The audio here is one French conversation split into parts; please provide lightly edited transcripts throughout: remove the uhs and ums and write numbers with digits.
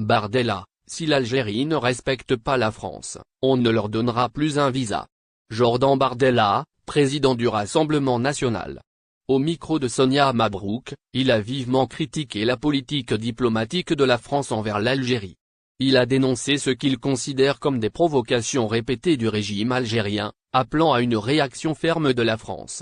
Bardella, si l'Algérie ne respecte pas la France, on ne leur donnera plus un visa. Jordan Bardella, président du Rassemblement national. Au micro de Sonia Mabrouk, il a vivement critiqué la politique diplomatique de la France envers l'Algérie. Il a dénoncé ce qu'il considère comme des provocations répétées du régime algérien, appelant à une réaction ferme de la France.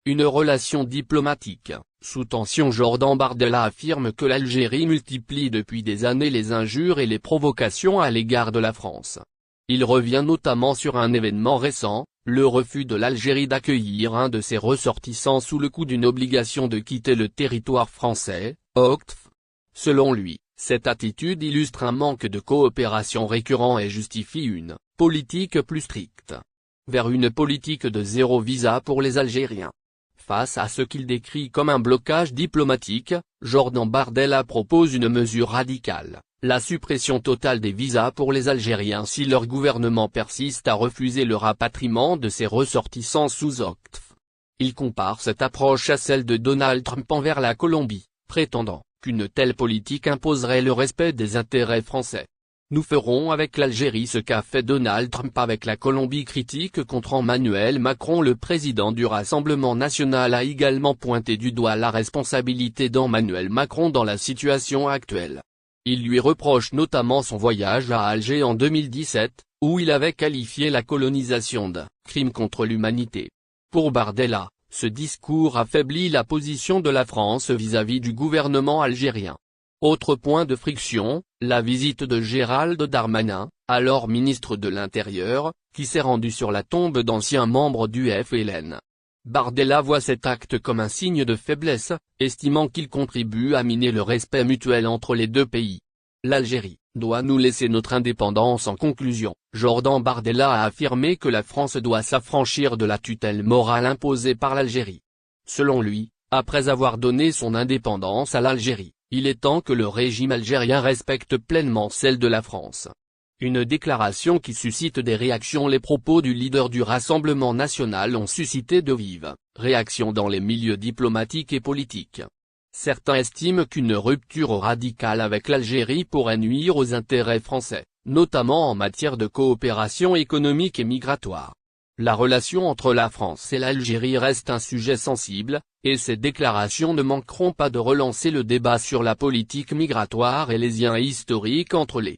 Une relation diplomatique, sous tension. Jordan Bardella affirme que l'Algérie multiplie depuis des années les injures et les provocations à l'égard de la France. Il revient notamment sur un événement récent, le refus de l'Algérie d'accueillir un de ses ressortissants sous le coup d'une obligation de quitter le territoire français, OQTF. Selon lui, cette attitude illustre un manque de coopération récurrent et justifie une politique plus stricte. Vers une politique de zéro visa pour les Algériens. Face à ce qu'il décrit comme un blocage diplomatique, Jordan Bardella propose une mesure radicale, la suppression totale des visas pour les Algériens si leur gouvernement persiste à refuser le rapatriement de ses ressortissants sous OQTF. Il compare cette approche à celle de Donald Trump envers la Colombie, prétendant qu'une telle politique imposerait le respect des intérêts français. Nous ferons avec l'Algérie ce qu'a fait Donald Trump avec la Colombie. Critique contre Emmanuel Macron. Le président du Rassemblement national a également pointé du doigt la responsabilité d'Emmanuel Macron dans la situation actuelle. Il lui reproche notamment son voyage à Alger en 2017, où il avait qualifié la colonisation de « crime contre l'humanité ». Pour Bardella, ce discours affaiblit la position de la France vis-à-vis du gouvernement algérien. Autre point de friction, la visite de Gérald Darmanin, alors ministre de l'Intérieur, qui s'est rendu sur la tombe d'anciens membres du FLN. Bardella voit cet acte comme un signe de faiblesse, estimant qu'il contribue à miner le respect mutuel entre les deux pays. L'Algérie doit nous laisser notre indépendance. En conclusion, Jordan Bardella a affirmé que la France doit s'affranchir de la tutelle morale imposée par l'Algérie. Selon lui, après avoir donné son indépendance à l'Algérie, il est temps que le régime algérien respecte pleinement celle de la France. Une déclaration qui suscite des réactions. Les propos du leader du Rassemblement national ont suscité de vives réactions dans les milieux diplomatiques et politiques. Certains estiment qu'une rupture radicale avec l'Algérie pourrait nuire aux intérêts français, notamment en matière de coopération économique et migratoire. La relation entre la France et l'Algérie reste un sujet sensible, et ces déclarations ne manqueront pas de relancer le débat sur la politique migratoire et les liens historiques entre les